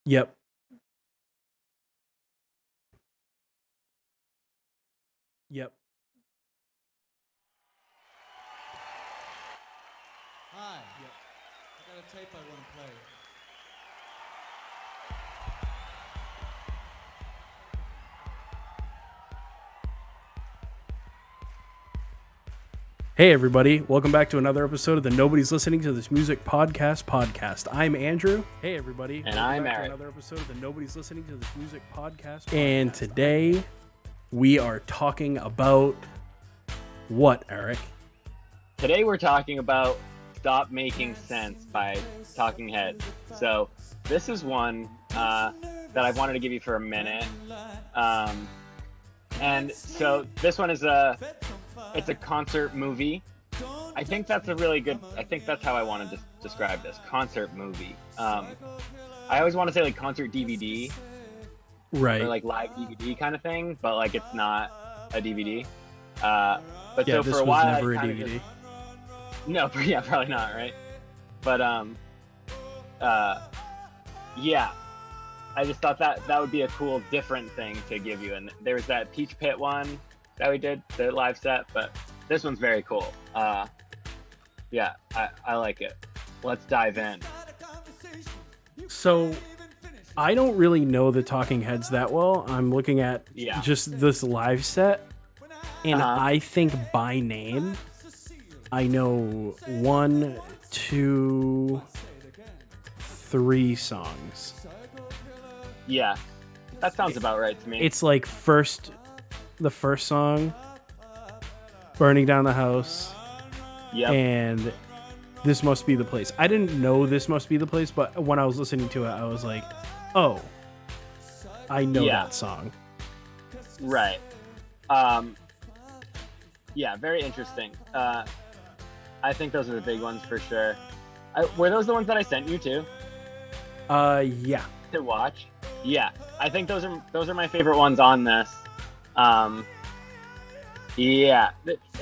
Yep. Yep. Hi. Yep. I got a tape I want to play. Hey everybody, welcome back to another episode of the Nobody's Listening to This Music podcast. I'm Andrew. Hey everybody, And welcome I'm back Eric. to another episode of the Nobody's Listening to This Music podcast. And today we are talking about what, Eric? Today we're talking about Stop Making Sense by Talking Heads. So this is one that I wanted to give you for a minute. And so this one is it's a concert movie. I think that's that's how I want to describe this, concert movie. I always want to say like concert DVD, Right. or like live DVD kind of thing, but like it's not a DVD. But Yeah, so this for a was while, never a I kinda DVD. No, yeah, probably not, right? But yeah, I just thought that would be a cool, different thing to give you. And there was that Peach Pit one that we did, the live set, but this one's very cool. Yeah, I like it. Let's dive in. So I don't really know the Talking Heads that well. I'm looking at Yeah. just this live set, and Uh-huh. I think by name, I know 1, 2, 3 songs. Yeah, that sounds about right to me. It's like the first song, Burning Down the House, Yep. and This Must Be the Place. I didn't know This Must Be the Place, but when I was listening to it, I was like, oh, I know Yeah. that song. Right. Yeah, very interesting. I think those are the big ones for sure. Were those the ones that I sent you to Yeah. watch? Yeah, I think those are my favorite ones on this. Yeah,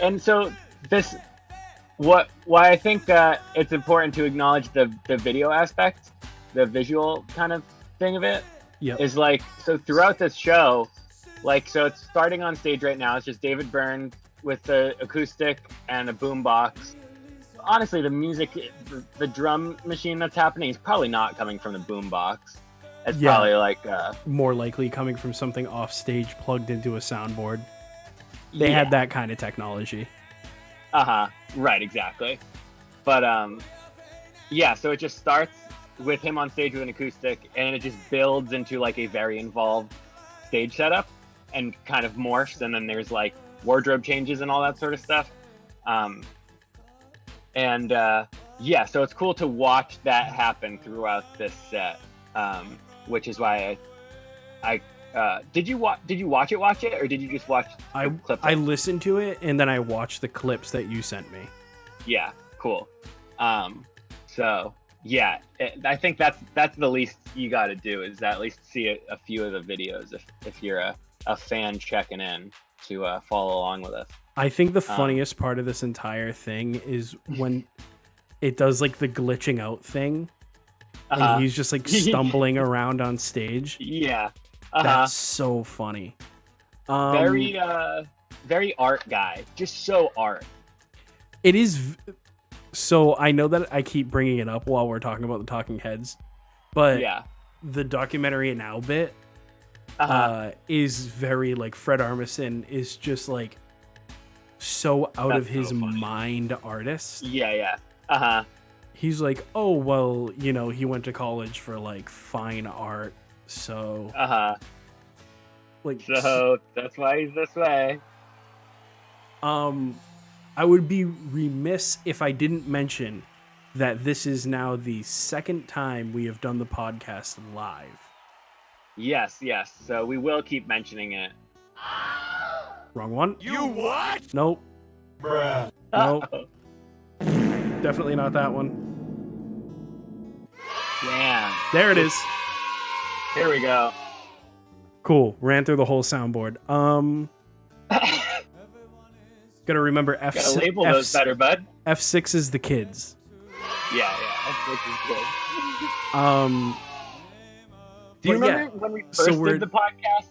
and so this, why I think it's important to acknowledge the video aspect, the visual kind of thing of it, Yep. is like, so throughout this show, like, so it's starting on stage right now. It's just David Byrne with the acoustic and a boombox. Honestly, the music, the drum machine that's happening is probably not coming from the boombox. It's Yeah. probably like More likely coming from something off stage plugged into a soundboard. They had that kind of technology. Right, exactly. But yeah, so it just starts with him on stage with an acoustic, and it just builds into like a very involved stage setup and kind of morphs, and then there's like wardrobe changes and all that sort of stuff. Yeah, so it's cool to watch that happen throughout this set, which is why I did you watch it, or did you just watch the clips? I listened to it and then I watched the clips that you sent me. Yeah, cool. So yeah, I think that's the least you got to do, is at least see a few of the videos if you're a fan checking in to follow along with us. I think the funniest part of this entire thing is when it does like the glitching out thing, and he's just like stumbling around on stage. Yeah. That's so funny. Very art guy, just so art. It is. So I know that I keep bringing it up while we're talking about the Talking Heads, but Yeah. the documentary now bit is very like Fred Armisen is just like so out That's of his so funny. mind artist. Yeah. He's like, oh well, you know, he went to college for like fine art, so like So that's why he's this way. I would be remiss if I didn't mention that this is now the second time we have done the podcast live. Yes. So we will keep mentioning it. Wrong one? You what? Nope. Bruh. Nope. Uh-oh. Definitely not that one. Damn. There it is. Here we go. Cool. Ran through the whole soundboard. Gotta remember Gotta label those better, bud. F6 is the kids. Yeah. That's good. Do you But yeah, remember when we so first we're- did the podcast?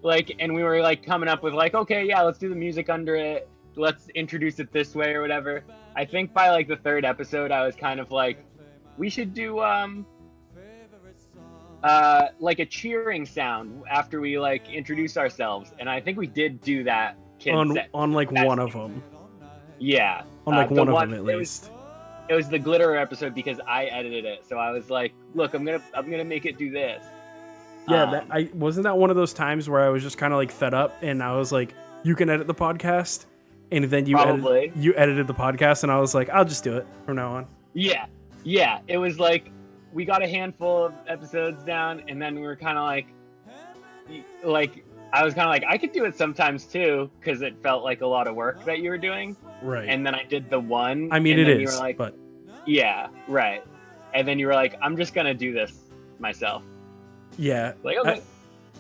Like, and we were like coming up with like, okay, yeah, let's do the music under it. Let's introduce it this way or whatever. I think by like the third episode, I was kind of like, we should do like a cheering sound after we like introduce ourselves, and I think we did do that. on like that's- one of them. Yeah, On like the one of them at it least. it was the Glitterer episode because I edited it, so I was like, look, I'm gonna make it do this. Yeah, I wasn't that one of those times where I was just kind of like fed up, and I was like, "You can edit the podcast," and then you edited the podcast, and I was like, "I'll just do it from now on." Yeah. It was like we got a handful of episodes down, and then we were kind of like I was kind of like, I could do it sometimes too, because it felt like a lot of work that you were doing. Right. And then I did the one. I mean, and it then you is, were like, but yeah, right. And then you were like, I'm just gonna do this myself. yeah, Like, okay.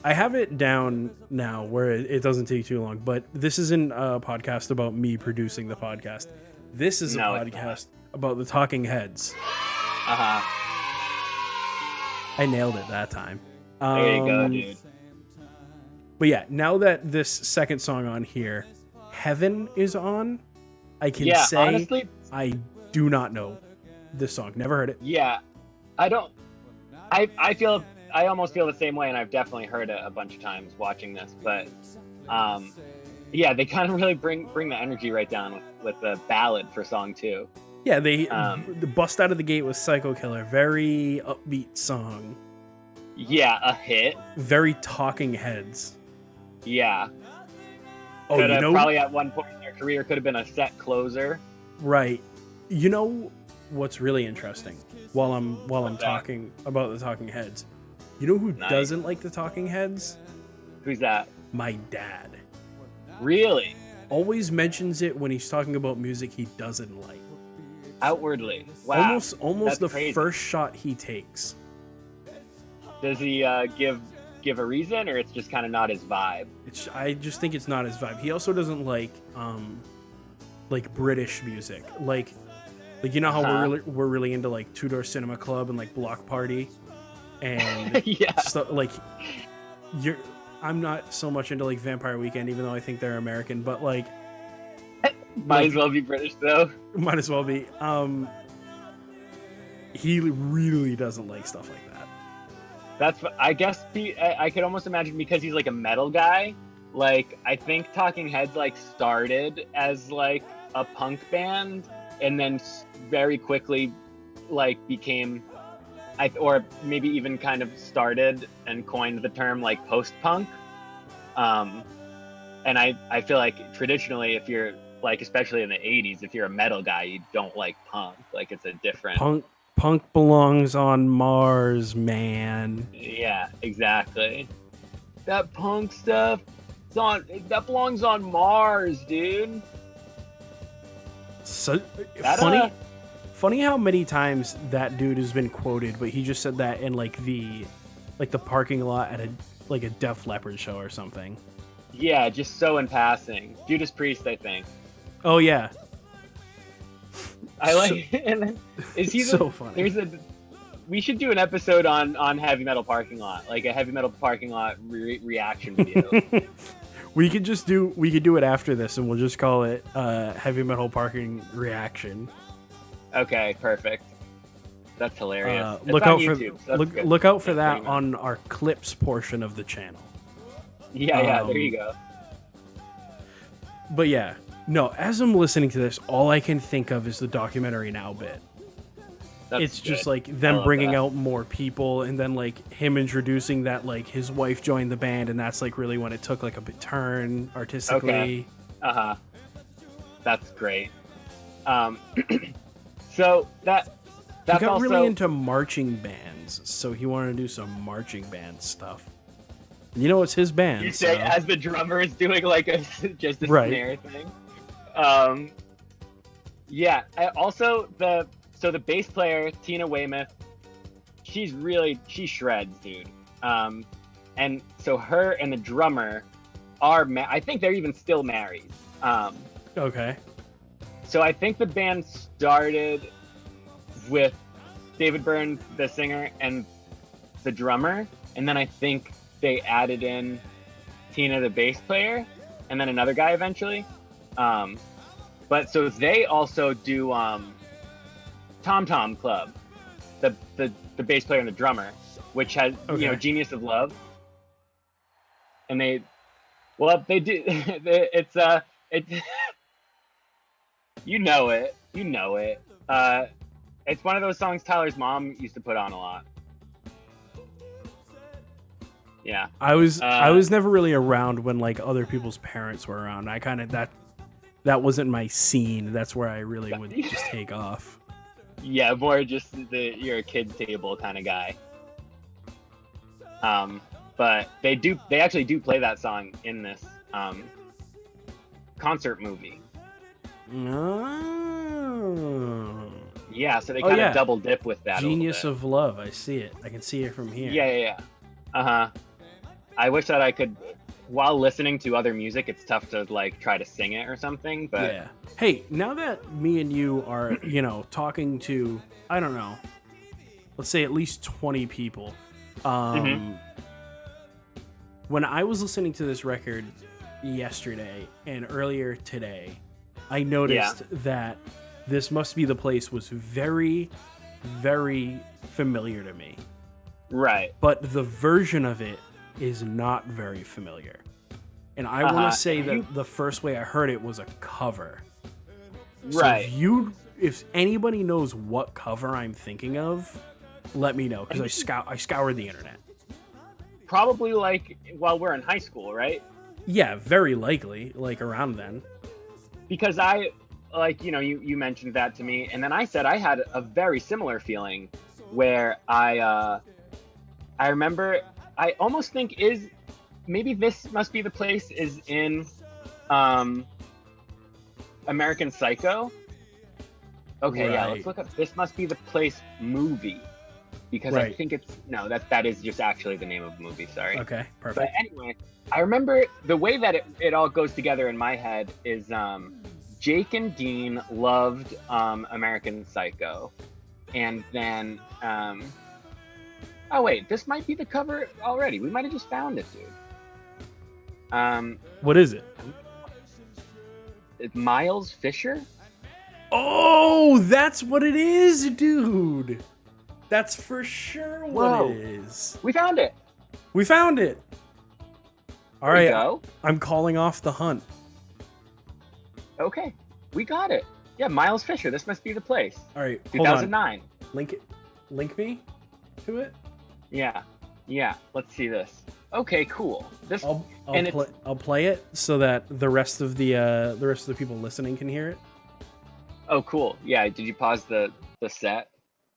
I have it down now where it doesn't take too long. But this isn't a podcast about me producing the podcast. This is a No, it's podcast about the Talking Heads. Uh-huh. I nailed it that time. There you go, dude. But yeah, now that this second song on here, Heaven, is on, I can Yeah, say honestly, I do not know this song. Never heard it. yeah. I almost feel the same way, and I've definitely heard it a bunch of times watching this, but yeah, they kind of really bring the energy right down with the ballad for song 2. Yeah, the bust out of the gate with Psycho Killer. Very upbeat song. Yeah, a hit. Very Talking Heads. Yeah. Oh, Could you have know, probably at one point in their career could have been a set closer. right. You know what's really interesting while I'm What's that? talking about the Talking Heads? You know who Nice. doesn't like the Talking Heads? Who's that? My dad. Really? Always mentions it when he's talking about music he doesn't like. Outwardly. Wow. Almost that's the crazy. first shot he takes. Does he give a reason, or it's just kind of not his vibe? I just think it's not his vibe. He also doesn't like British music. Like you know how we're really into like Two Door Cinema Club and like Block Party and Yeah. stuff like I'm not so much into like Vampire Weekend, even though I think they're American, but like Might as well be British though. might as well be. He really doesn't like stuff like that. That's, I guess, I could almost imagine because he's like a metal guy. Like, I think Talking Heads like started as like a punk band, and then very quickly like became, or maybe even kind of started and coined the term like post-punk. And I feel like traditionally, if you're like, especially in the 80s, if you're a metal guy, you don't like punk. Like, it's a different. Punk belongs on Mars, man. Yeah, exactly. That punk stuff, that belongs on Mars, dude. So That, funny how many times that dude has been quoted, but he just said that in like the parking lot at a Def Leppard show or something. Yeah, just so in passing. Judas Priest, I think. Oh yeah, I like. And then, is he so funny. We should do an episode on heavy metal parking lot, like a heavy metal parking lot reaction video. we could do it after this, and we'll just call it heavy metal parking reaction. Okay, perfect. That's hilarious. It's Look on out YouTube, so that's good. look out for That's that pretty on our clips portion of the channel. Yeah, there you go. But yeah, no. As I'm listening to this, all I can think of is the Documentary Now bit. That's It's just good. like I them love bringing that. out more people, and then like him introducing that like his wife joined the band, and that's like really when it took like a bit turn artistically. Okay. Uh-huh. That's great. So that's He got also really into marching bands, so he wanted to do some marching band stuff. And you know, it's his band. you say so- as the drummer is doing like just a Right. snare thing. Yeah. Also the bass player Tina Weymouth, she shreds, dude. And so her and the drummer are I think they're even still married. Okay. So I think the band started with David Byrne, the singer, and the drummer, and then I think they added in Tina, the bass player, and then another guy eventually. But so they also do Tom Tom Club, the bass player and the drummer, which has Genius of Love, and they do it's you know it. It's one of those songs Tyler's mom used to put on a lot. Yeah. I was never really around when like other people's parents were around. I kind of that wasn't my scene. That's where I really would just take off. Yeah, more just you're a kid's table kind of guy. But they actually do play that song in this concert movie. Oh. Yeah, so they kind of double dip with that. Genius of Love. I see it. I can see it from here. Yeah. I wish that I could, while listening to other music, it's tough to like try to sing it or something. But yeah. Hey, now that me and you are, talking to, I don't know, let's say at least 20 people. When I was listening to this record yesterday and earlier today, I noticed that This Must Be the Place was very, very familiar to me. Right. But the version of it is not very familiar. And I want to say that the first way I heard it was a cover. Right. So if anybody knows what cover I'm thinking of, let me know, because I scoured the internet. Probably like while we're in high school, right? Yeah, very likely, like around then. Because I, like, you mentioned that to me, and then I said I had a very similar feeling where I remember, I almost think maybe This Must Be the Place is in American Psycho. Okay, yeah, let's look up This Must Be the Place movie, because I think that is just actually the name of the movie, sorry. Okay, perfect. But anyway, I remember the way that it all goes together in my head is Jake and Dean loved American Psycho, and then oh wait, this might be the cover already. We might have just found it, dude. What is it? Miles Fisher? Oh, that's what it is, dude. That's for sure what it is. We found it. All right, I'm calling off the hunt. Okay, we got it. Yeah, Miles Fisher. This Must Be the Place. All right, 2009. Link me to it. Yeah. Let's see this. Okay, cool. I'll play it so that the rest of the people listening can hear it. Oh, cool. Yeah. Did you pause the set?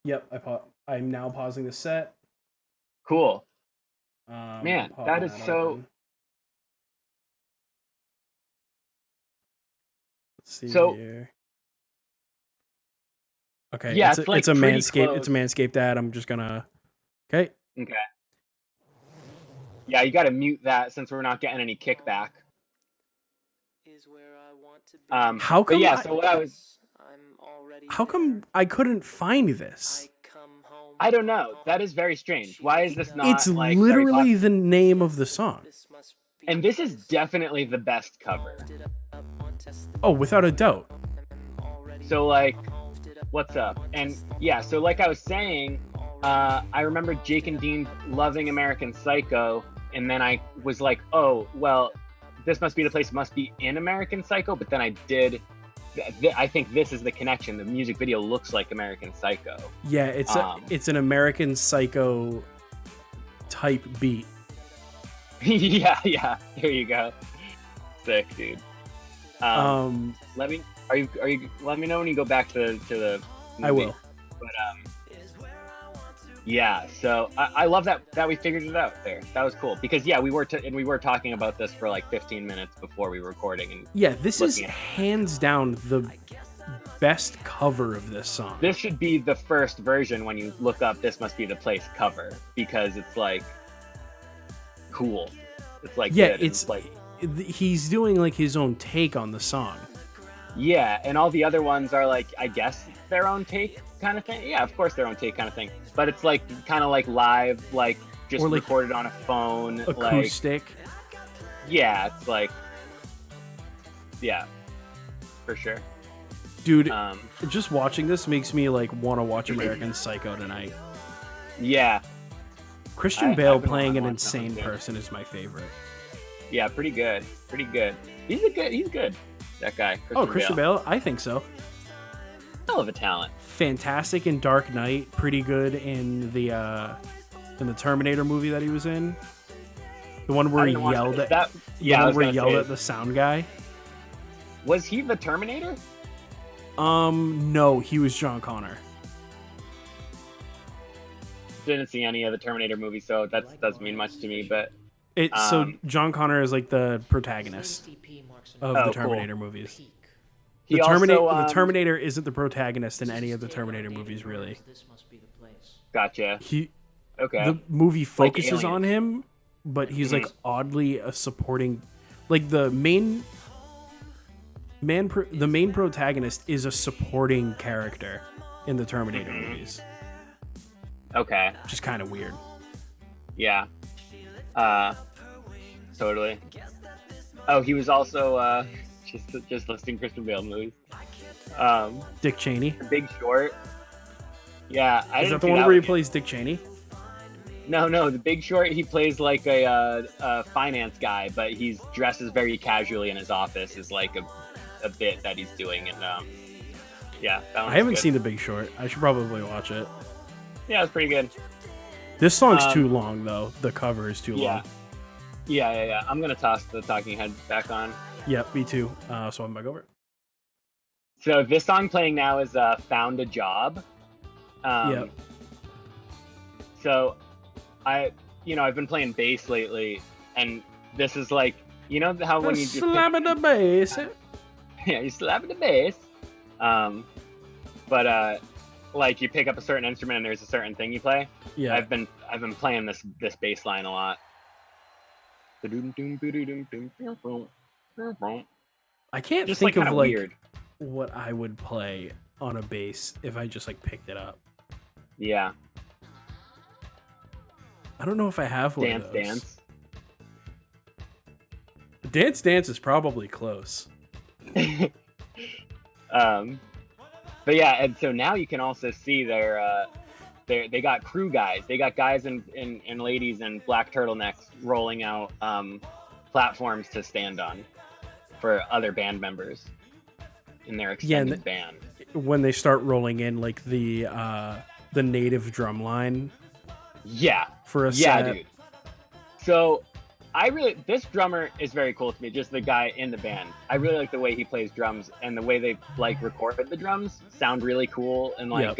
Yep. I'm now pausing the set. Cool. Man, that is so. Open. Let's see here. Okay. Yeah, it's a Manscaped. It's a Manscaped ad. I'm just gonna. Okay. Yeah, you got to mute that since we're not getting any kickback. How come? How come I couldn't find this? I don't know. That is very strange. Why is this not? It's literally the name of the song. And this is definitely the best cover. Oh, without a doubt. So like, what's up? And yeah, so like I was saying, I remember Jake and Dean loving American Psycho, and then I was like, oh, well, This Must Be the Place must be in American Psycho, but then I think this is the connection. The music video looks like American Psycho. Yeah, it's an American Psycho type beat. yeah. There you go. Sick, dude. Let me know when you go back to the movie. I will. But yeah, so I love that we figured it out there. That was cool because we were talking about this for like 15 minutes before we were recording. And yeah, this is hands down the best cover of this song. This should be the first version when you look up This Must Be the Place cover, because it's like cool. It's like it's like he's doing like his own take on the song. Yeah, and all the other ones are like, I guess, their own take kind of thing. Yeah, of course, their own take kind of thing. But it's like kind of like live, like just Or, like, recorded on a phone. acoustic. Like, yeah, it's like, yeah, for sure. Dude, Um, just watching this makes me like want to watch American Psycho tonight. yeah, Christian I- Bale I've been playing an wanting to watch that one, insane too. person is my favorite. yeah, pretty good, pretty good. He's good. That guy. Christian Bale? I think so. Hell of a talent. Fantastic in Dark Knight, pretty good in the Terminator movie that he was in. The one where I he didn't watch yelled that. at Yeah, the I one was where he gonna yelled say, at the sound guy. was he the Terminator? No, he was John Connor. Didn't see any of the Terminator movies, so that doesn't mean much to me. But So Um, John Connor is like the protagonist of Oh, the cool. Terminator movies. he The also Terminator isn't the protagonist in any of the Terminator movies, really. Gotcha. He Okay. The movie focuses Alien. on him, but he's like Mhm. oddly a supporting, like the main protagonist is a supporting character in the Terminator Mhm. movies, Okay. which is kind of weird. Yeah. Totally. Oh, he was also just listing Christian Bale movies. Dick Cheney. The Big Short. Yeah, I Is didn't that the see one where he yet. plays Dick Cheney? No, The Big Short. He plays like a finance guy, but he's dresses very casually in his office. Is like a bit that he's doing, and yeah, that I one's haven't good. seen The Big Short. I should probably watch it. Yeah, it's pretty good. This song's Um, too long though. The cover is too Yeah. long. Yeah. I'm gonna toss the Talking Head back on. Yep, me too. So I'm back over. So this song playing now is "Found a Job." Yep. So I've been playing bass lately, and this is like, how when you just Slamming the bass. yeah, you slapping the bass, but like you pick up a certain instrument and there's a certain thing you play. Yeah. I've been playing this bass line a lot. I can't Just think like of kinda like weird. what I would play on a bass if I just like picked it up. Yeah, I don't know if I have one Dance of those. Dance. Dance Dance is probably close. But yeah, and so now you can also see they got crew guys. They got guys and ladies in black turtlenecks rolling out platforms to stand on for other band members in their extended band. When they start rolling in like the native drum line Yeah, for a yeah, set. dude. So this drummer is very cool to me, just the guy in the band. I really like the way he plays drums, and the way they like recorded the drums sound really cool, and like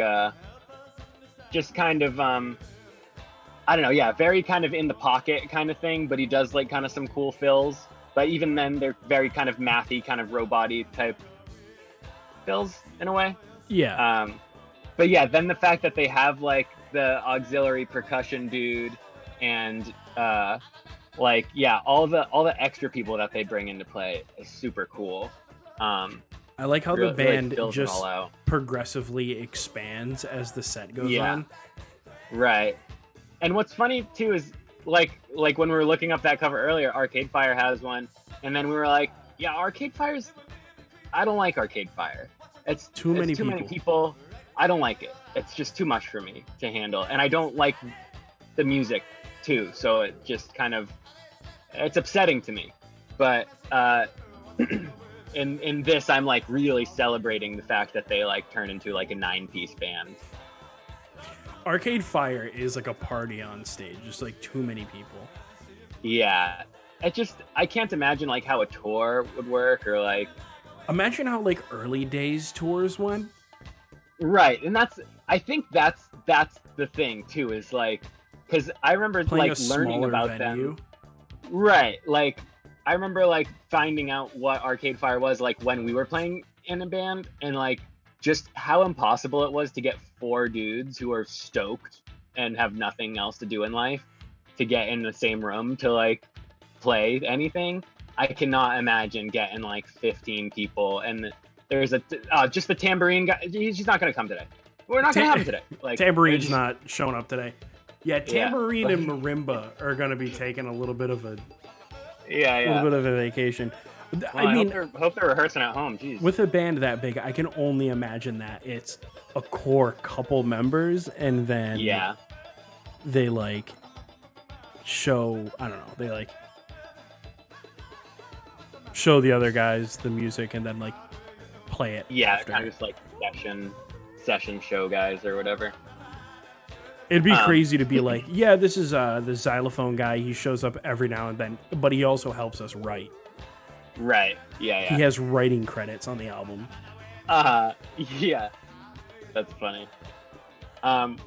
just kind of I don't know, yeah, very kind of in the pocket kind of thing, but he does like kind of some cool fills. But even then they're very kind of mathy, kind of robot-y type fills in a way. Yeah. But yeah, then the fact that they have like the auxiliary percussion dude and like all the extra people that they bring into play is super cool. I like how really- the really band fills it just all out. progressively expands as the set goes on. Right. And what's funny too is like when we were looking up that cover earlier, Arcade Fire has one, and then we were like, yeah, Arcade Fire's. I don't like Arcade Fire. It's Too many people. I don't like it. It's just too much for me to handle, and I don't like the music too. So it just kind of it's upsetting to me. But in this, I'm like really celebrating the fact that they like turn into like a 9-piece band. Arcade Fire is like a party on stage, just like too many people. Yeah, I can't imagine like how a tour would work or like. Imagine how like early days tours went. Right, and I think that's the thing too, is like, because I remember Playing like a learning smaller about venue. them. Right, like I remember like finding out what Arcade Fire was like when we were playing in a band, and like just how impossible it was to get 4 dudes who are stoked and have nothing else to do in life to get in the same room to like play anything. I cannot imagine getting like 15 people, and there's just the tambourine guy. He's not gonna come today. We're not gonna have him today. Like Tambourine's it's- not showing up today. Yeah, tambourine and marimba are gonna be taking a little bit of a Yeah. little bit of a vacation. Well, I mean, hope they're rehearsing at home. Jeez. with a band that big, I can only imagine that it's a core couple members, and then Yeah. they like show. I don't know. They like show the other guys the music, and then like play it. Yeah, after. kind of just like session show guys or whatever. It'd be crazy to be like, yeah, this is the xylophone guy. He shows up every now and then, but he also helps us write. Right. Yeah. He has writing credits on the album. Yeah. That's funny. But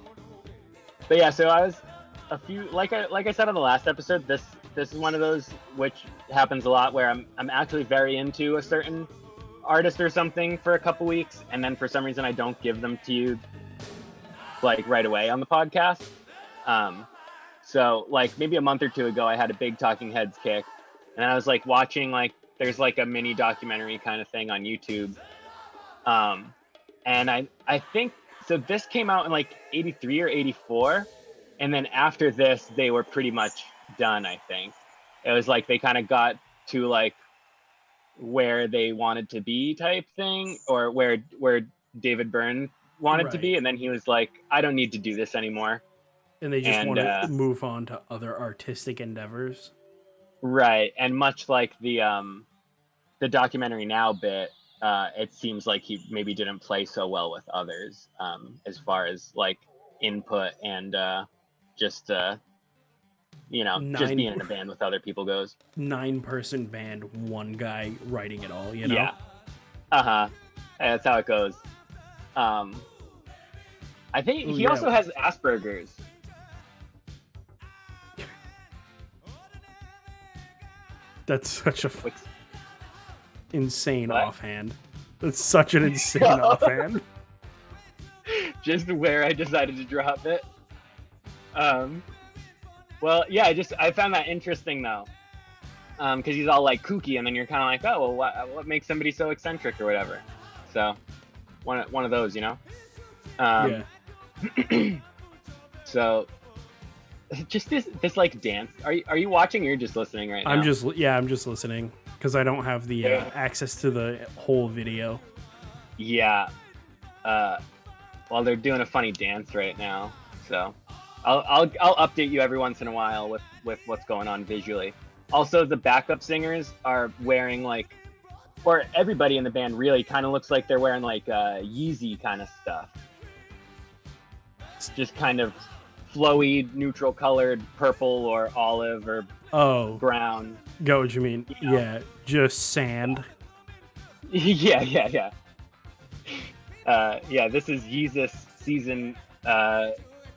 yeah, so I was like I said on the last episode, this is one of those which happens a lot where I'm actually very into a certain artist or something for a couple weeks, and then for some reason I don't give them to you like right away on the podcast. So like maybe a month or two ago I had a big Talking Heads kick, and I was like watching like there's like a mini documentary kind of thing on YouTube. And I think so this came out in like 83 or 84, and then after this they were pretty much done. I think it was like they kind of got to like where they wanted to be type thing, or where David Byrne wanted to be, and then he was like, I don't need to do this anymore, and they just want to move on to other artistic endeavors. Right. And much like the documentary now bit, it seems like he maybe didn't play so well with others, as far as like input and just just being in a band with other people goes. 9-person band, one guy writing it all, you know? Yeah. That's how it goes. I think he also has Asperger's. That's such a insane What? offhand. That's such an insane offhand. Just where I decided to drop it. Well, yeah, I found that interesting though, because he's all like kooky, and then you're kind of like, oh, well, what makes somebody so eccentric or whatever. So, one of those, you know. Yeah. So, just this like dance. Are you watching? Or you're just listening right now? I'm just listening because I don't have the access to the whole video. Yeah. Well, they're doing a funny dance right now, so I'll update you every once in a while with what's going on visually. Also, the backup singers are wearing like, or everybody in the band really kind of looks like they're wearing like Yeezy kind of stuff. It's just kind of flowy, neutral colored purple or olive or brown. Go what you mean. You know? Yeah, just sand. Yeah. This is Yeezus season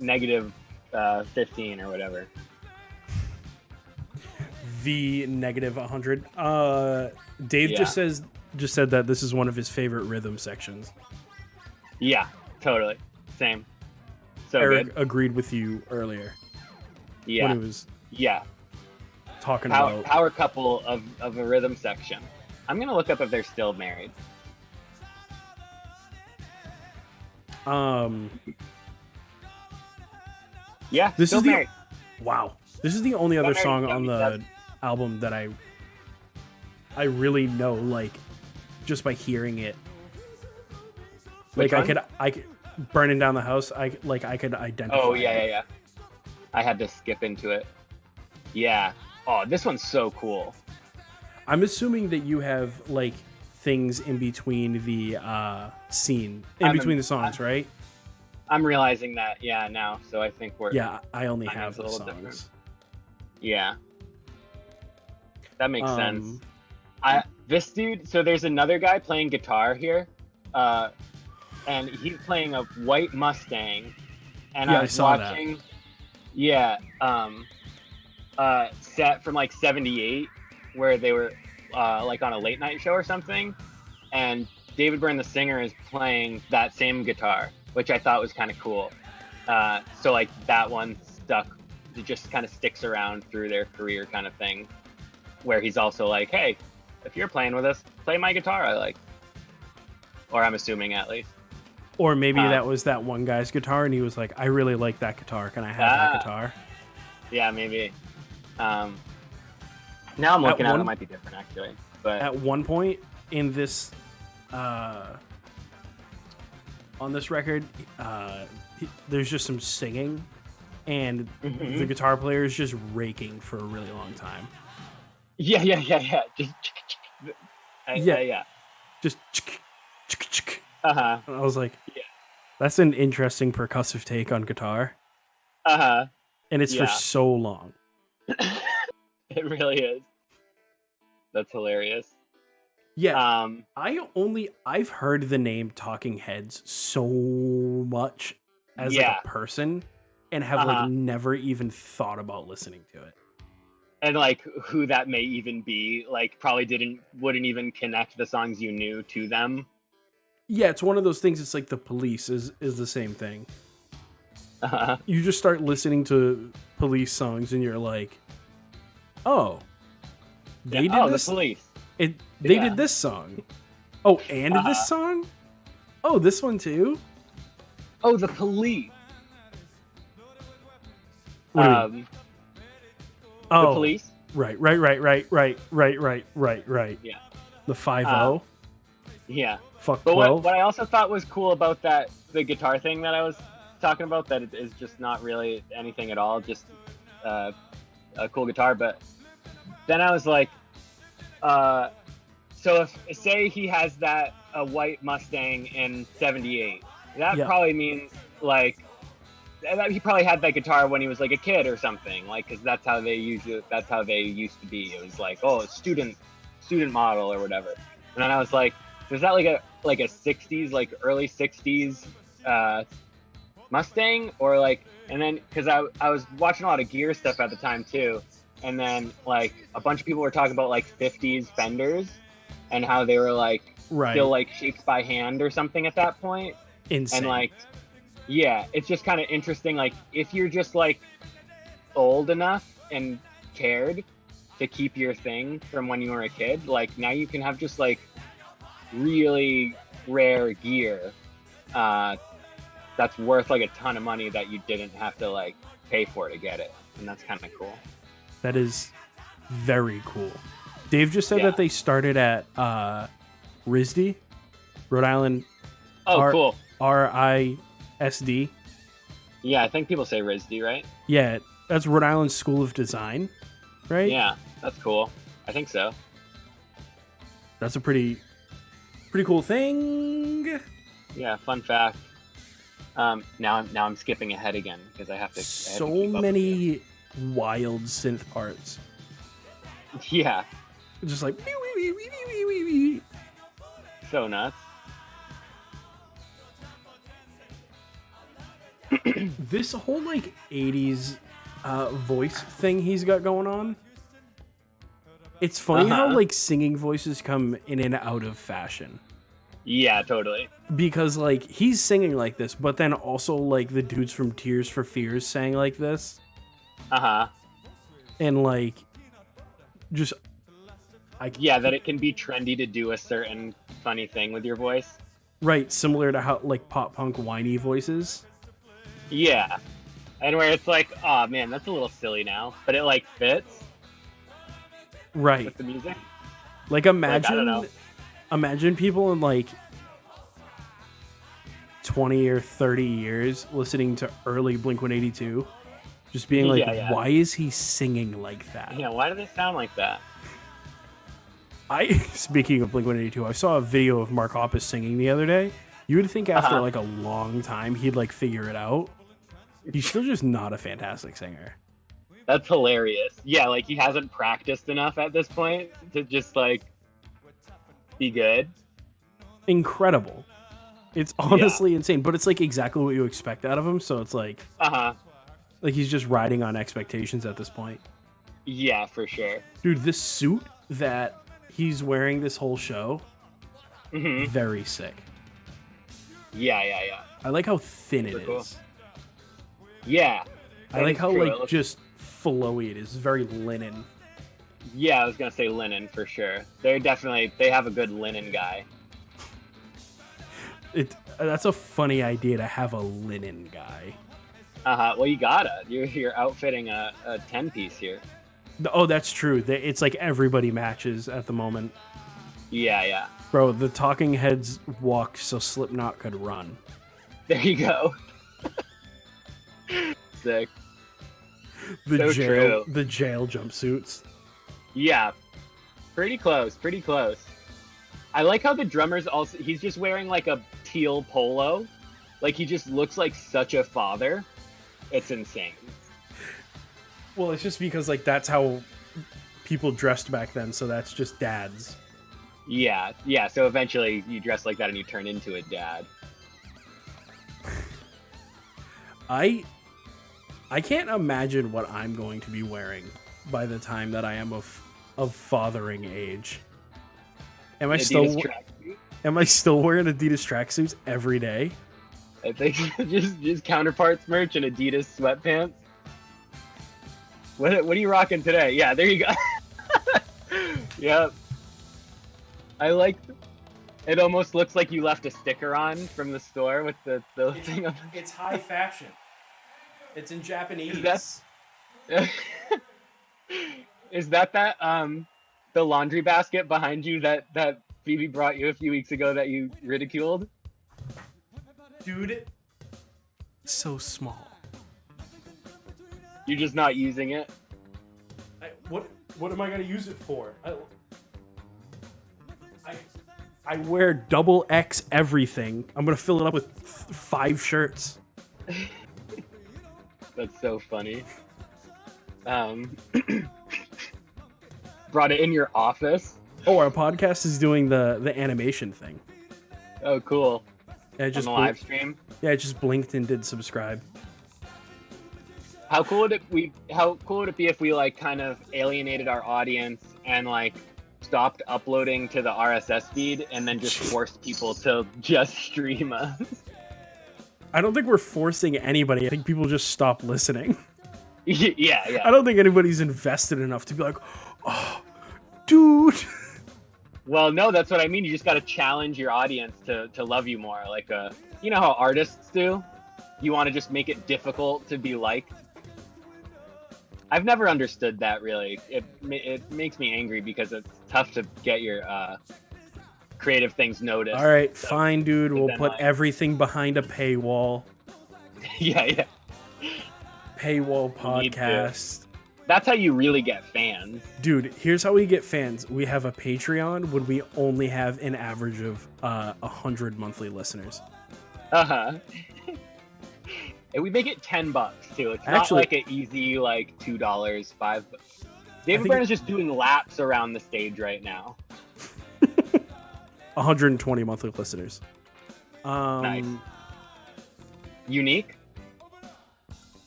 negative 15 or whatever. The negative 100. Dave just said that this is one of his favorite rhythm sections. Yeah, totally. Same. So Eric good. agreed with you earlier. Yeah. When he was talking power, about power couple of a rhythm section. I'm gonna look up if they're still married. Yeah, this still is married. Wow. This is the only other Still song married, on the album that I really know, like, just by hearing it. Which like one? I could Burning Down the House, I could identify. Oh yeah. I had to skip into it. Yeah. Oh, this one's so cool. I'm assuming that you have like things in between the scene, between the songs, right? I'm realizing that, now. So I think we're I only I know have it's a the little songs. different. Yeah. That makes sense. This dude, so there's another guy playing guitar here. And he's playing a white Mustang. And I was watching set from like 78 where they were like on a late night show or something, and David Byrne the singer is playing that same guitar, which I thought was kind of cool. So like that one it just kind of sticks around through their career kind of thing, where he's also like, hey, if you're playing with us, play my guitar I like, or I'm assuming at least. Or maybe that was that one guy's guitar, and he was like, "I really like that guitar. Can I have that guitar?" Yeah, maybe. Now I'm looking at it, it might be different actually. But at one point in this, on this record, there's just some singing, and the guitar player is just raking for a really long time. Yeah. Just yeah. Just. I was like, that's an interesting percussive take on guitar. And it's for so long. It really is. That's hilarious. Yeah. I've heard the name Talking Heads so much as like a person, and have like never even thought about listening to it. And like who that may even be, like probably wouldn't even connect the songs you knew to them. Yeah, it's one of those things. It's like The Police is the same thing. You just start listening to Police songs, and you're like, "Oh, they did this. The Police. They did this song. Oh, and this song. Oh, this one too. Oh, The Police. What do you mean? The Police. Right. Yeah. The 5-0. Yeah. Fuck but 12. What I also thought was cool about the guitar thing that I was talking about, that it is just not really anything at all, just a cool guitar. But then I was like, so if say he has a white Mustang in '78, that probably means like that he probably had that guitar when he was like a kid or something, like, because that's how they used to be. It was like, oh, student model or whatever. And then I was like, is that like a 60s, like early 60s Mustang, or like? And then because I was watching a lot of gear stuff at the time too, and then like a bunch of people were talking about like 50s Fenders and how they were like still like shaped by hand or something at that point. Insane. And like, yeah, it's just kind of interesting. Like if you're just like old enough and cared to keep your thing from when you were a kid, like now you can have just like really rare gear that's worth like a ton of money that you didn't have to like pay for to get it, and that's kind of cool. That is very cool. Dave just said that they started at RISD, Rhode Island. Cool. RISD. Yeah, I think people say RISD, right? Yeah, that's Rhode Island School of Design, right? Yeah, that's cool. I think so. That's a pretty cool thing. Yeah, fun fact. Now I'm skipping ahead again because I have to. So many wild synth parts. Yeah. Just like so nuts. This whole like 80s voice thing he's got going on. It's funny how like singing voices come in and out of fashion. Yeah, totally. Because like he's singing like this, but then also like the dudes from Tears for Fears sang like this. And like just that it can be trendy to do a certain funny thing with your voice. Right, similar to how like pop punk whiny voices. Yeah. And where it's like, oh man, that's a little silly now, but it like fits. Right. With the music. Like imagine people in like 20 or 30 years listening to early Blink-182, just being like, why is he singing like that? Yeah, why do they sound like that? Speaking of Blink-182, I saw a video of Mark Hoppus singing the other day. You would think after like a long time he'd like figure it out. He's still just not a fantastic singer. That's hilarious. Yeah, like he hasn't practiced enough at this point to just like be good. Incredible. It's honestly insane, but it's like exactly what you expect out of him, so it's like like he's just riding on expectations at this point. Yeah, for sure. Dude, this suit that he's wearing this whole show, very sick. Yeah. I like how thin it cool. is. Yeah. I like how like just flowy it is. Very linen. Yeah, I was gonna say linen for sure. They have a good linen guy. That's a funny idea to have a linen guy. Well, you gotta. You're outfitting a 10-piece here. Oh, that's true. It's like everybody matches at the moment. Yeah. Bro, the Talking Heads walk so Slipknot could run. There you go. Sick. The So jail jumpsuits. Yeah. Pretty close. I like how the drummer's also, he's just wearing like a teal polo. Like he just looks like such a father. It's insane. Well, it's just because like that's how people dressed back then, so that's just dads. Yeah. So eventually you dress like that and you turn into a dad. I can't imagine what I'm going to be wearing by the time that I am of fathering age. Am I still wearing Adidas tracksuits every day? I think just Counterparts merch and Adidas sweatpants. What are you rocking today? Yeah, there you go. Yep. I like. It almost looks like you left a sticker on from the store with the thing. It's high fashion. It's in Japanese. Is that the laundry basket behind you that Phoebe brought you a few weeks ago that you ridiculed? Dude, so small. You're just not using it? What am I gonna use it for? I wear double X everything. I'm gonna fill it up with 5 shirts. That's so funny. Brought it in your office. Oh, our podcast is doing the animation thing. Oh, cool. Yeah, just on the live stream. Yeah, I just blinked and did subscribe. How cool would it be if we like kind of alienated our audience and like stopped uploading to the RSS feed and then just forced people to just stream us? I don't think we're forcing anybody. I think people just stop listening. Yeah. I don't think anybody's invested enough to be like, oh, dude. Well, no, that's what I mean. You just got to challenge your audience to love you more. Like, you know how artists do? You want to just make it difficult to be liked. I've never understood that, really. It makes me angry because it's tough to get your creative things noticed. All right, so, fine, dude. We'll put everything behind a paywall. Yeah. Paywall podcast. That's how you really get fans. Dude, here's how we get fans. We have a Patreon when we only have an average of 100 monthly listeners. And we make it $10 too. It's not like an easy like $2, $5. David Byrne is just doing laps around the stage right now. 120 monthly listeners. Nice. Unique?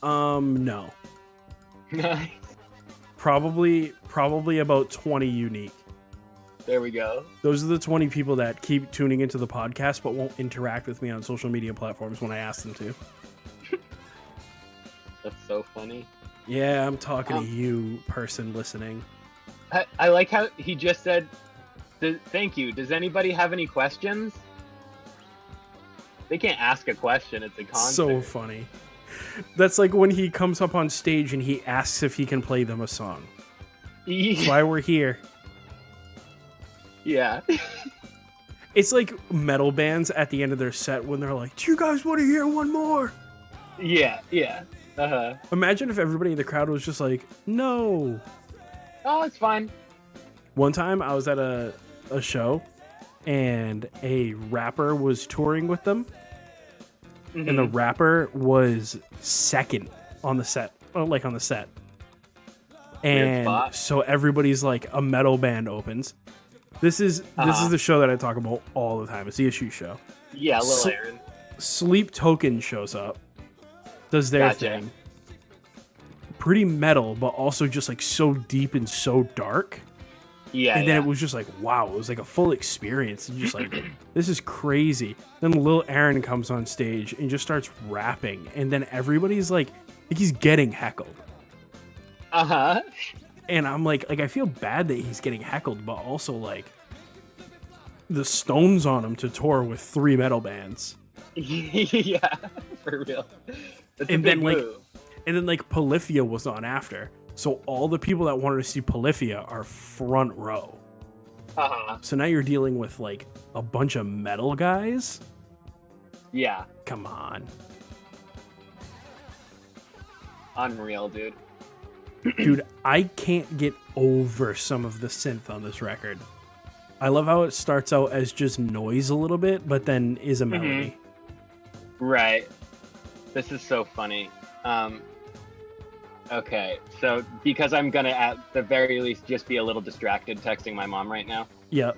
No. Nice. Probably about 20 unique. There we go. Those are the 20 people that keep tuning into the podcast but won't interact with me on social media platforms when I ask them to. That's so funny. Yeah, I'm talking to you, person listening. I like how he just said, thank you. Does anybody have any questions? They can't ask a question. It's a concert. So funny. That's like when he comes up on stage and he asks if he can play them a song. That's why we're here. Yeah. It's like metal bands at the end of their set when they're like, do you guys want to hear one more? Yeah. Imagine if everybody in the crowd was just like, no. Oh, it's fine. One time I was at a show and a rapper was touring with them. Mm-hmm. And the rapper was second on the set. And so everybody's like, a metal band opens. This is the show that I talk about all the time. It's the Issue show. Yeah, Lil Aaron. Sleep Token shows up. Does their thing. Pretty metal, but also just like so deep and so dark. Yeah. And then it was just like, wow, it was like a full experience. And just like, this is crazy. Then Lil Aaron comes on stage and just starts rapping. And then everybody's like he's getting heckled. And I'm like I feel bad that he's getting heckled, but also like the Stones on him to tour with 3 metal bands. Yeah, for real. That's And a big then, like, move. And then like Polyphia was on after. So all the people that wanted to see Polyphia are front row. So now you're dealing with like a bunch of metal guys. Yeah, Come on. unreal, dude. Dude, I can't get over some of the synth on this record. I love how it starts out as just noise a little bit, but then is a melody. Right. This is so funny. Okay, so because I'm gonna at the very least just be a little distracted texting my mom right now. Yep,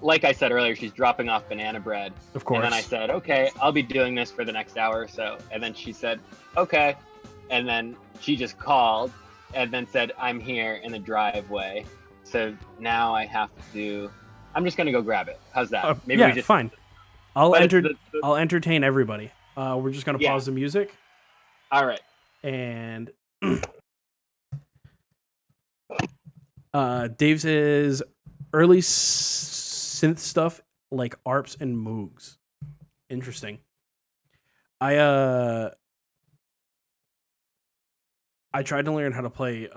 Like I said earlier, she's dropping off banana bread. of course. And then I said, okay, I'll be doing this for the next hour or so. And then she said, okay. And then she just called and then said, I'm here in the driveway. So now I have to, I'm just going to go grab it. How's that? Yeah, we just, fine. I'll But it's I'll entertain everybody. We're just gonna Yeah. pause the music all right. and Dave's is early synth stuff like ARPs and Moogs. Interesting. I tried to learn how to play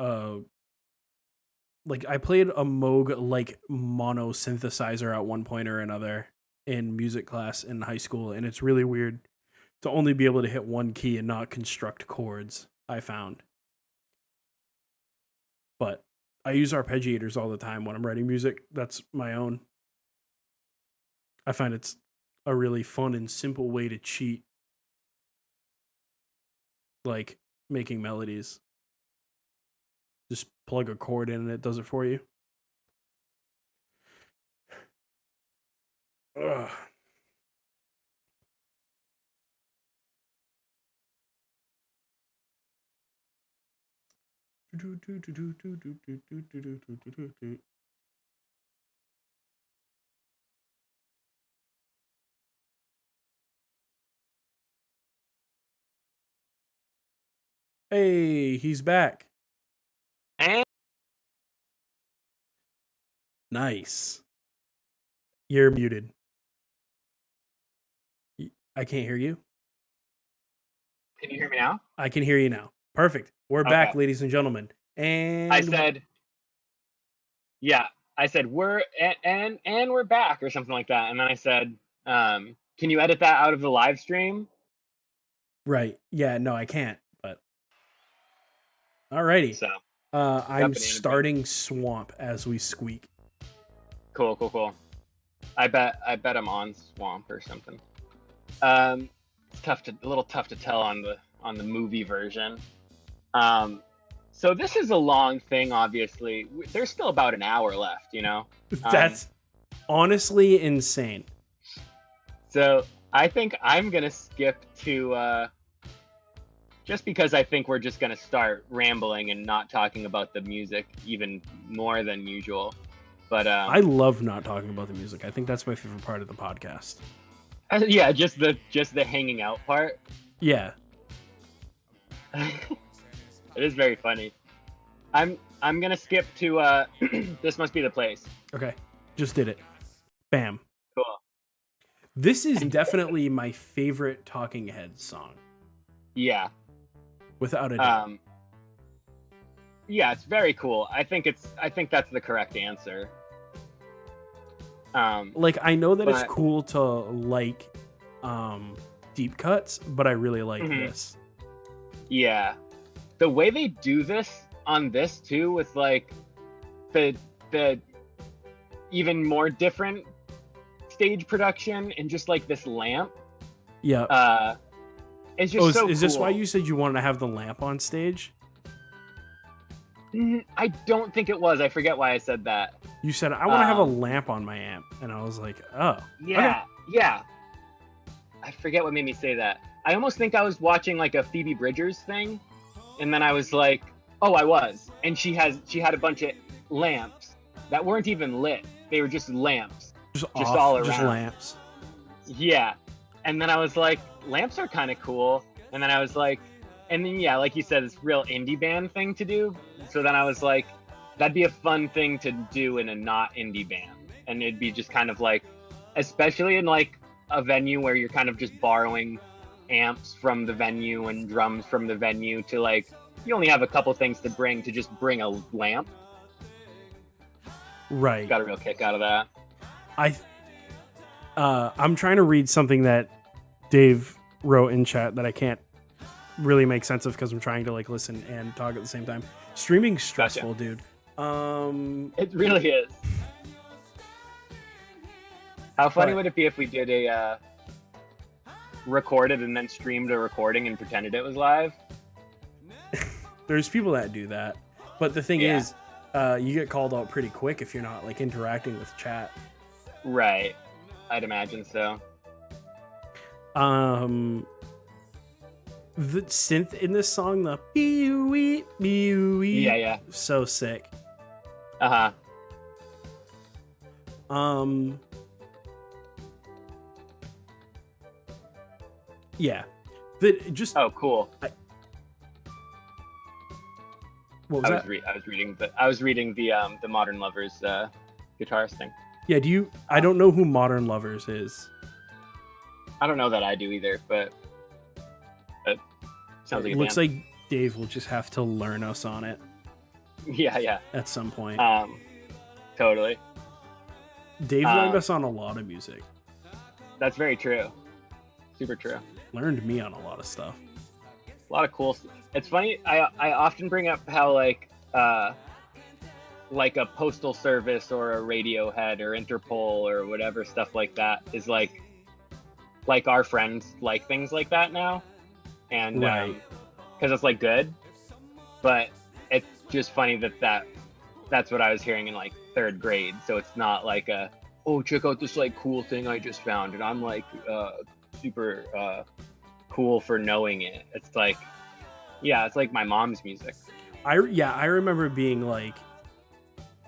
like I played a Moog like mono synthesizer at one point or another in music class in high school, and it's really weird to only be able to hit one key and not construct chords, I found. But I use arpeggiators all the time when I'm writing music that's my own. I find it's a really fun and simple way to cheat, like making melodies. Just plug a chord in and it does it for you. Ugh. Hey, he's back. And Nice. You're muted. I can't hear you. can you hear me now? I can hear you now. Perfect. We're back, Okay. ladies and gentlemen. And I said, yeah, I said, we're back or something like that. And then I said, can you edit that out of the live stream? right. Yeah, no, I can't, but alrighty. So I'm banana bread. starting Swamp as we squeak. cool. I bet I'm on Swamp or something. It's a little tough to tell on the movie version. So this is a long thing, obviously. There's still about an hour left, you know? That's honestly insane. So I think I'm going to skip to, just because I think we're just going to start rambling and not talking about the music even more than usual. But I love not talking about the music. I think that's my favorite part of the podcast. yeah, just the hanging out part. Yeah. It is very funny. I'm gonna skip to This Must Be the Place. Okay. Just did it. Bam. Cool. This is definitely my favorite Talking Heads song, Yeah. without a doubt. Yeah, it's very cool. I think that's the correct answer. Like, I know that it's but- cool to like deep cuts, but I really like Mhm. this. Yeah. The way they do this on this too, with like the even more different stage production and just like this lamp, Yeah. it's just so is this why cool. you said you wanted to have the lamp on stage? I don't think it was. I forget why I said that. You said I want to have a lamp on my amp, and I was like, oh, Yeah, yeah. I forget what made me say that. I almost think I was watching like a Phoebe Bridgers thing, and then I was like, oh, I was. And she had a bunch of lamps that weren't even lit. They were just lamps. just Just all just around. lamps. Yeah. And then I was like, lamps are kind of cool. And then I was like, and then yeah, like you said, it's real indie band thing to do. So then I was like, that'd be a fun thing to do in a not indie band. and it'd be just kind of like, especially in like a venue where you're kind of just borrowing amps from the venue and drums from the venue to like, you only have a couple things to bring, to just bring a lamp. Right. Got a real kick out of that. I'm trying to read something that Dave wrote in chat that I can't really make sense of because I'm trying to like listen and talk at the same time. Streaming's stressful, dude. It really is. How funny would it be if we did a recorded and then streamed a recording and pretended it was live? There's people that do that, but the thing Yeah. is, you get called out pretty quick if you're not like interacting with chat. Right. I'd imagine so. The synth in this song, the bee-wee, bee-wee, Yeah. so sick. Uh-huh. Yeah. That just Oh, cool. what was that? I was reading the Modern Lovers guitarist thing. Yeah, I don't know who Modern Lovers is. I don't know that I do either, but sounds like It a looks band. like Dave will just have to learn us on it Yeah. at some point. Totally. Dave learned us on a lot of music. That's very true. Super true. Learned me on a lot of stuff. A lot of cool stuff. It's funny, I often bring up how like a postal service or a Radiohead or Interpol or whatever stuff like that is like our friends like things like that now, and Right. because it's like good, but it's just funny that's what I was hearing in like 3rd grade. So it's not like check out this like cool thing I just found and I'm like super cool for knowing it. It's like, yeah, it's like my mom's music. I remember being like,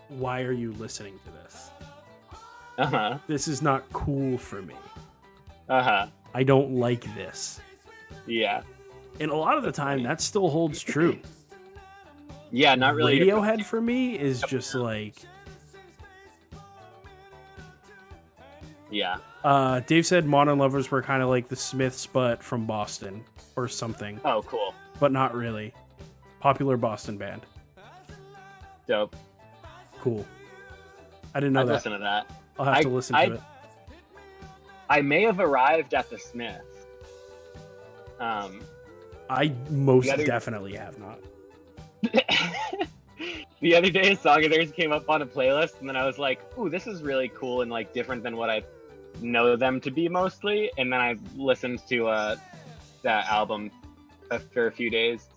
why are you listening to this? Uh-huh. This is not cool for me. Uh-huh. I don't like this. Yeah. And a lot of the time that still holds true. Yeah, not really. Radiohead for me is just like, Yeah. Dave said Modern Lovers were kind of like the Smiths, but from Boston or something, Oh, cool. but not really. Popular Boston band. Dope. Cool. I didn't know I'd that. listen to that. I'll have to listen to it. I may have arrived at the Smiths. I most The other- definitely have not. The other day, a song of theirs came up on a playlist, and then I was like, "Ooh, this is really cool and like different than what I know them to be mostly." And then I listened to that album after a few days.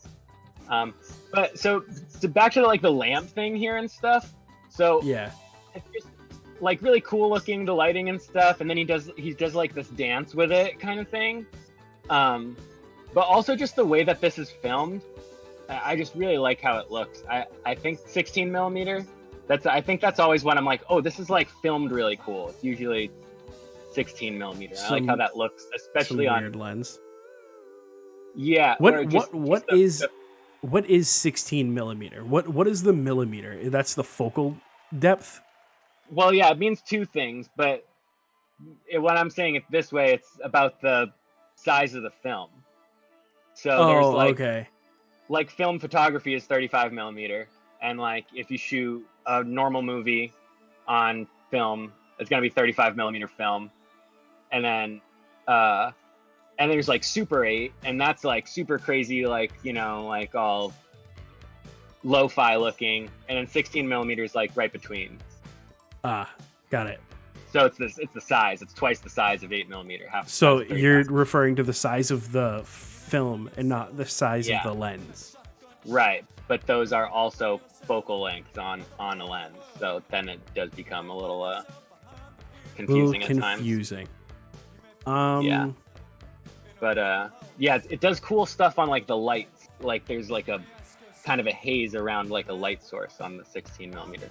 But so back to like the lamp thing here and stuff. So Yeah. it's just like really cool looking, the lighting and stuff, and then he does like this dance with it kind of thing. But also just the way that this is filmed. I just really like how it looks. I think 16 millimeter. I think that's always when I'm like, oh, this is like filmed really cool. It's usually 16 millimeter. I like how that looks, especially Some on weird lens. Yeah. or just What is 16 millimeter? What is the millimeter? That's the focal depth. Well, yeah, it means two things, but when I'm saying it this way, it's about the size of the film. So there's okay. like film photography is 35 millimeter, and like if you shoot a normal movie on film, it's gonna be 35 millimeter film, and then there's like Super 8, and that's like super crazy, like like all lo-fi looking, and then 16 millimeters like right between. Got it. So it's the size. It's twice the size of 8 millimeter. So you're referring to the size of the film and not the size of the lens. Right, but those are also focal lengths on a lens. So then it does become a little confusing at times. Yeah. But yeah, it does cool stuff on like the lights. Like there's like a kind of a haze around like a light source on the 16 millimeter.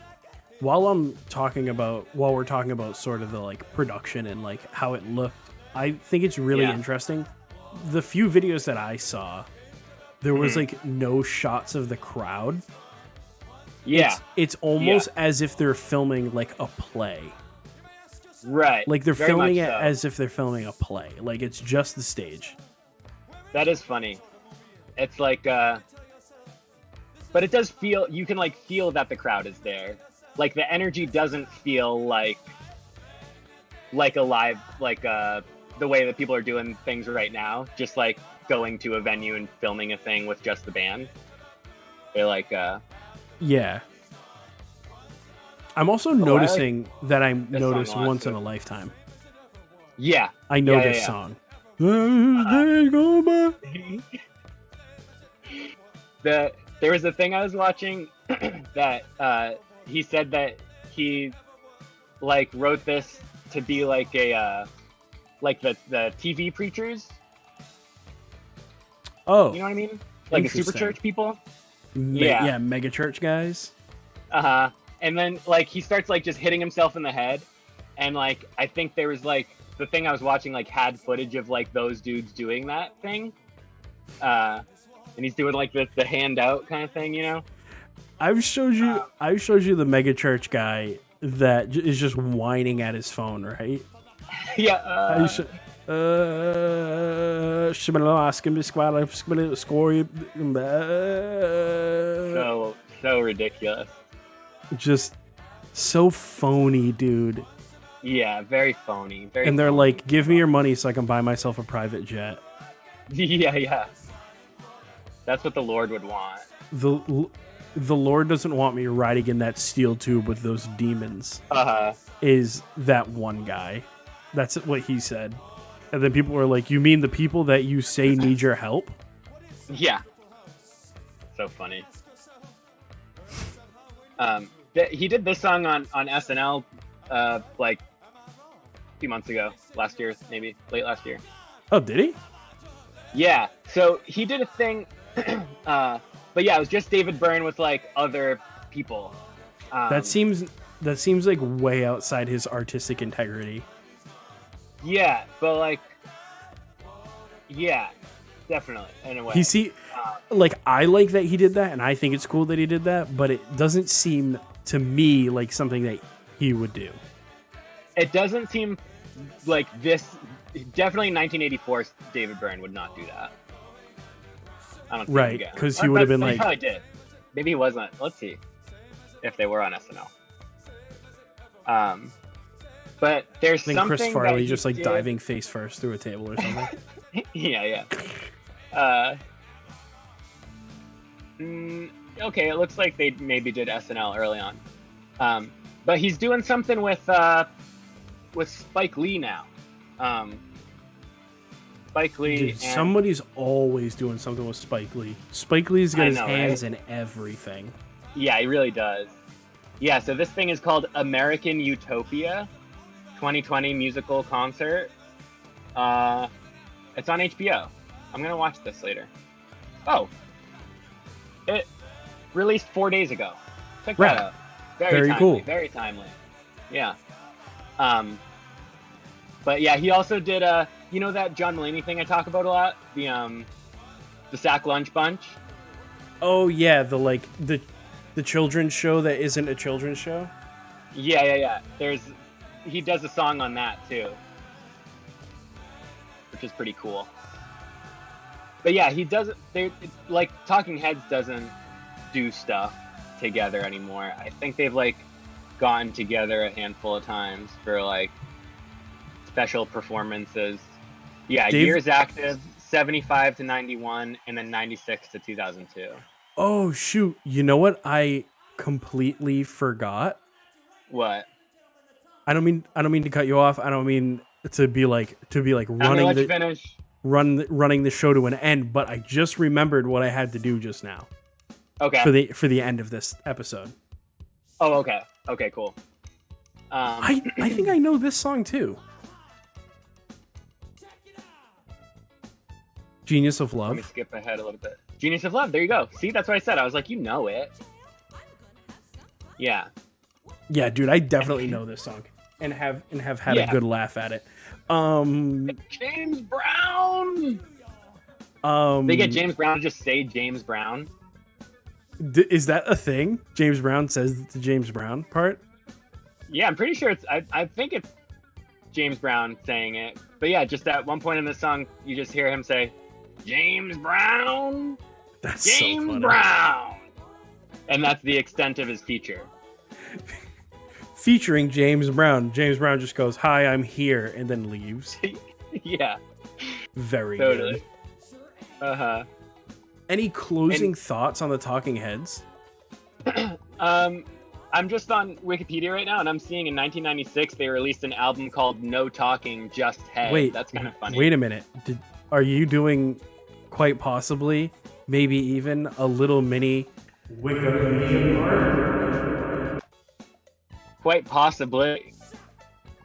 While we're talking about sort of the like production and like how it looked, I think it's really interesting. The few videos that I saw, there was like no shots of the crowd. Yeah. It's almost as if they're filming like a play. Right. Like they're very filming much it so. as if they're filming a play. Like it's just the stage. That is funny. It's like, but it does feel, you can like feel that the crowd is there. Like the energy doesn't feel like a live, like the way that people are doing things right now. Just like going to a venue and filming a thing with just the band. They're like, Yeah. I'm also I like noticing that I this noticed song a lot, once in too. a lifetime. yeah. I know Yeah, yeah, this yeah. song. They go by. There was a thing I was watching that he said that he like wrote this to be like a like the TV preachers. Oh, You know what I mean? Like the super Interesting. church people. yeah, yeah. mega church guys. Uh-huh. And then like he starts like just hitting himself in the head, and like I think there was like the thing I was watching like had footage of like those dudes doing that thing. And he's doing like the hand out kind of thing, you know? I've showed you the mega church guy that is just whining at his phone, right? Yeah. So ridiculous. Just so phony, dude. Yeah, very phony. Very. And they're phony. like, "Give me your money so I can buy myself a private jet." yeah. That's what the Lord would want. The Lord doesn't want me riding in that steel tube with those demons. Uh-huh. Is that one guy? That's what he said. And then people were like, "You mean the people that you say need your help?" Yeah. So funny. He did this song on SNL, like a few months ago, last year, maybe late last year. Oh, did he? Yeah. So he did a thing, but yeah, it was just David Byrne with like other people. That seems like way outside his artistic integrity. Yeah, but like, yeah, definitely in a way. Like I like that he did that, and I think it's cool that he did that, but it doesn't seem to me like something that he would do. It doesn't seem like this. Definitely, 1984, David Byrne would not do that. I don't think Right, again. 'cause he would have been He like- probably did. Maybe he wasn't. Let's see if they were on SNL. But there's I think something Chris that Farley he just like did- diving face first through a table or something. yeah. Okay, it looks like they maybe did SNL early on. But he's doing something with Spike Lee now. Spike Lee. Dude, and, somebody's always doing something with Spike Lee. Spike Lee's got I his know, hands right? in everything. Yeah, he really does. Yeah, so this thing is called American Utopia 2020 musical concert. It's on HBO. I'm gonna watch this later. Oh, it released 4 days ago. Check Right. that out. Very timely, cool. Very timely. Yeah. But yeah, he also did you know that John Mulaney thing I talk about a lot, the Sack Lunch Bunch. Oh yeah, the children's show that isn't a children's show. Yeah. He does a song on that too, which is pretty cool. But yeah, he doesn't. Like Talking Heads doesn't do stuff together anymore. I think they've like gotten together a handful of times for like special performances. Yeah, Dave- years active, 75 to 91, and then 96 to 2002. Oh shoot! You know what? I completely forgot. What? I don't mean to cut you off. I don't mean to be like I'm gonna running let you the finish. running the show to an end. But I just remembered what I had to do just now Okay. for the end of this episode. Oh, okay. Okay, cool. I think I know this song too. Genius of Let me Love. skip ahead a little bit. Genius of Love. There you go. See, that's what I said. I was like, you know it. Yeah. Yeah, dude, I definitely know this song and have had a Yeah. good laugh at it. James Brown. They get James Brown to just say James Brown. Is that a thing? James Brown says the James Brown part? Yeah, I'm pretty sure it's. I think it's James Brown saying it. But yeah, just at one point in the song, you just hear him say, James Brown, That's James so funny. Brown. And that's the extent of his feature. Featuring James Brown. James Brown just goes, "Hi, I'm here," and then leaves. Yeah, Very totally. good. Uh-huh. Any closing thoughts on the Talking Heads? I'm just on Wikipedia right now, and I'm seeing in 1996 they released an album called No Talking, Just Head. Wait, That's kind of funny. Wait a minute. Are you doing quite possibly, maybe even a little mini Wikipedia part? Quite possibly.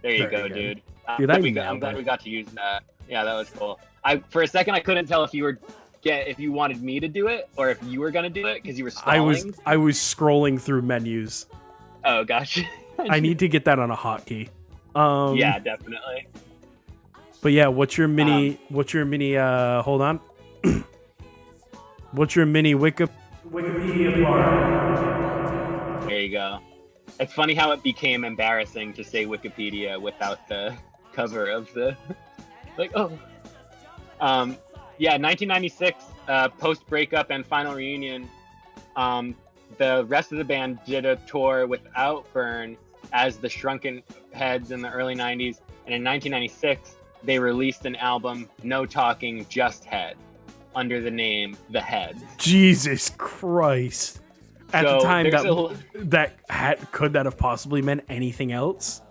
There you Very go, good. dude. Dude, I'm I glad nailed it. we got to use that. Yeah, that was cool. For a second I couldn't tell if you wanted me to do it or if you were gonna do it because you were I stalling. was scrolling through menus. Oh gosh. I need to get that on a hotkey. Yeah, definitely. But yeah, what's your mini hold on. What's your mini Wikipedia part? There you go. It's funny how it became embarrassing to say Wikipedia without the cover of the yeah, 1996, post breakup and final reunion. The rest of the band did a tour without Byrne as the Shrunken Heads in the early 90s, and in 1996 they released an album, No Talking, Just Head, under the name The Heads. Jesus Christ. At the So time, there's could that have possibly meant anything else?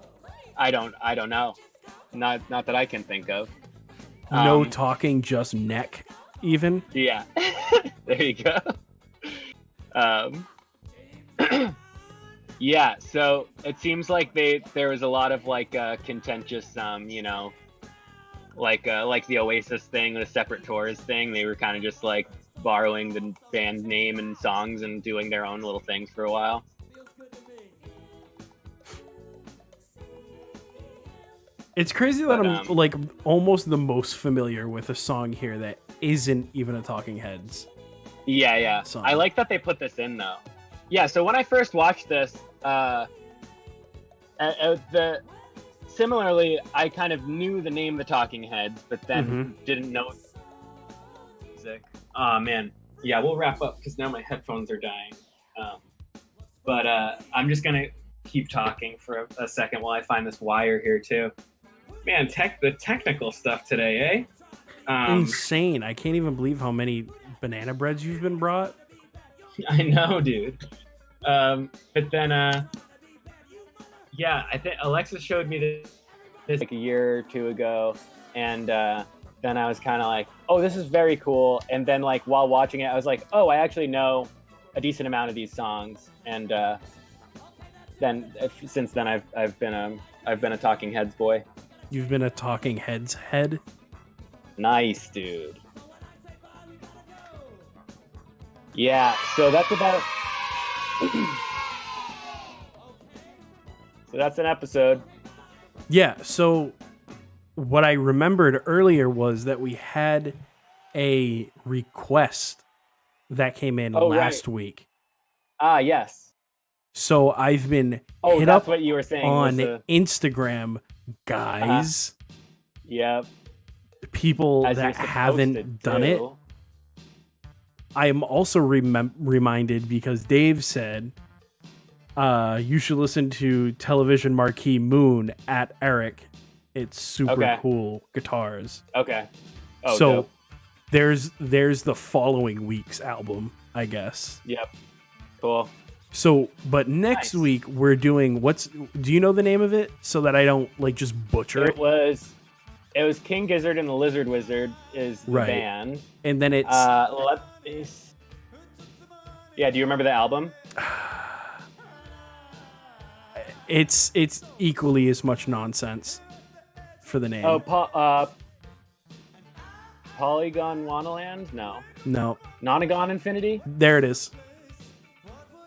I don't know. Not that I can think of. No talking, just neck, even. Yeah. There you go. Yeah, so it seems like there was a lot of contentious like the Oasis thing, the separate tours thing. They were kind of just like borrowing the band name and songs and doing their own little things for a while. It's crazy that I'm like almost the most familiar with a song here that isn't even a Talking Heads. Yeah. Song. I like that they put this in though. Yeah, so when I first watched this, similarly, I kind of knew the name The Talking Heads, but then didn't know music. Oh man, yeah, we'll wrap up because now my headphones are dying. But I'm just gonna keep talking for a second while I find this wire here too. Man, the technical stuff today, eh? Insane! I can't even believe how many banana breads you've been brought. I know, dude. But then, yeah, I think Alexa showed me this like a year or two ago, and then I was kind of like, oh, this is very cool. And then, like, while watching it, I was like, oh, I actually know a decent amount of these songs. And since then, I've been a Talking Heads boy. You've been a Talking Heads head. Nice, dude. Yeah, so that's about. So that's an episode. Yeah, so what I remembered earlier was that we had a request that came in last week. Ah, yes. So I've been hit that's up what you were saying on Instagram, guys. Yep. People As that you're supposed haven't to done it. do. I am also reminded because Dave said you should listen to Television Marquee Moon at Eric. It's super cool guitars. Okay. Oh, so dope. there's the following week's album, I guess. Yep. Cool. So, but next week we're doing do you know the name of it so that I don't like just butcher it? It was King Gizzard and the Lizard Wizard is the band. And then it's yeah, do you remember the album? it's equally as much nonsense for the name. Polygon Wonderland? No. Nonagon Infinity? There it is.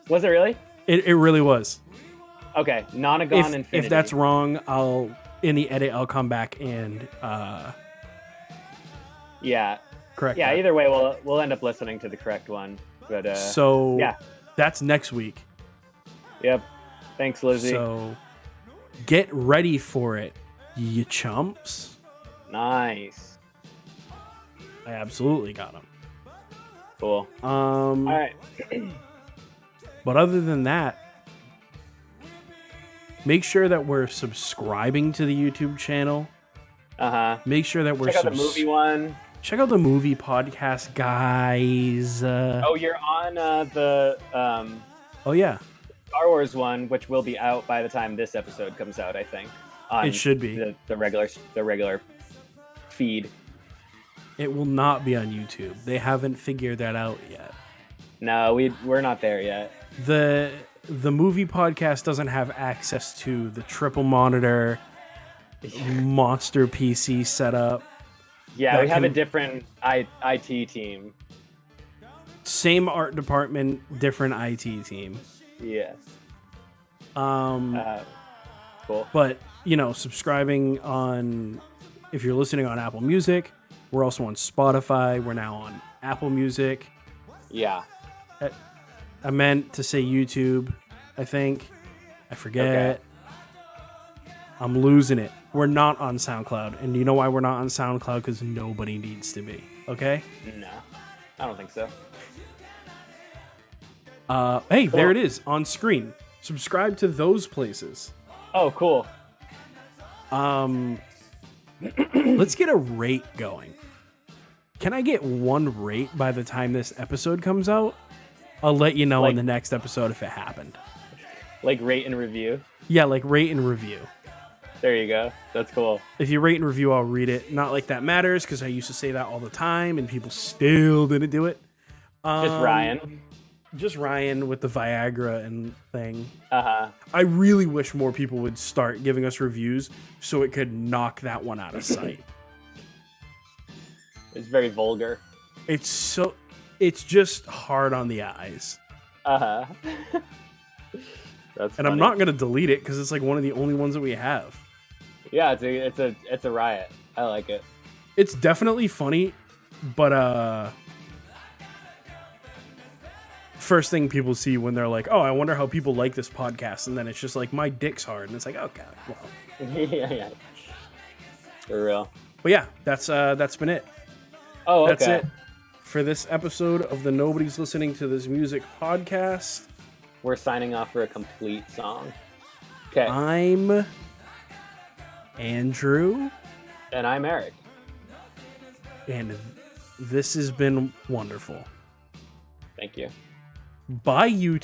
Was it really? It really was. Okay, Nonagon Infinity. If that's wrong, in the edit I'll come back and yeah, correct. Yeah, that. either way, we'll end up listening to the correct one. But yeah, that's next week. Yep. Thanks, Lizzie. So get ready for it. You chumps. Nice. I absolutely got them. Cool. All right. But other than that, make sure that we're subscribing to the YouTube channel. Make sure that we're Check out the movie one. Check out the movie podcast, guys. Oh, you're on the Oh yeah, Star Wars one, which will be out by the time this episode comes out, I think. On it should be the regular feed. It will not be on YouTube. They haven't figured that out yet. No, we're not there yet. The movie podcast doesn't have access to the triple monitor monster PC setup. Yeah, we have a different IT team. Same art department, different IT team. Yes. Cool. But, you know, subscribing on, if you're listening on Apple Music, we're also on Spotify. We're now on Apple Music. Yeah. I meant to say YouTube, I think. I forget. Okay. I'm losing it. We're not on SoundCloud. And you know why we're not on SoundCloud? Because nobody needs to be. Okay? No, I don't think so. Hey, there it is on screen. Subscribe to those places. Oh, cool. Let's get a rate going. Can I get one rate by the time this episode comes out? I'll let you know in the next episode if it happened. Like rate and review? Yeah, like rate and review. There you go. That's cool. If you rate and review, I'll read it. Not like that matters, because I used to say that all the time, and people still didn't do it. Just Ryan. Just Ryan with the Viagra and thing. Uh-huh. I really wish more people would start giving us reviews so it could knock that one out of sight. It's very vulgar. It's just hard on the eyes. Uh-huh. That's and I'm not going to delete it because it's like one of the only ones that we have. Yeah, it's a riot. I like it. It's definitely funny, but first thing people see when they're like, "Oh, I wonder how people like this podcast," and then it's just like, "My dick's hard," and it's like, "Oh god." Well. Yeah. For real. But yeah, that's been it. Oh, okay. That's it for this episode of the Nobody's Listening to This Music podcast. We're signing off for a complete song. Okay. I'm Andrew. And I'm Eric. And this has been wonderful. Thank you. Bye, you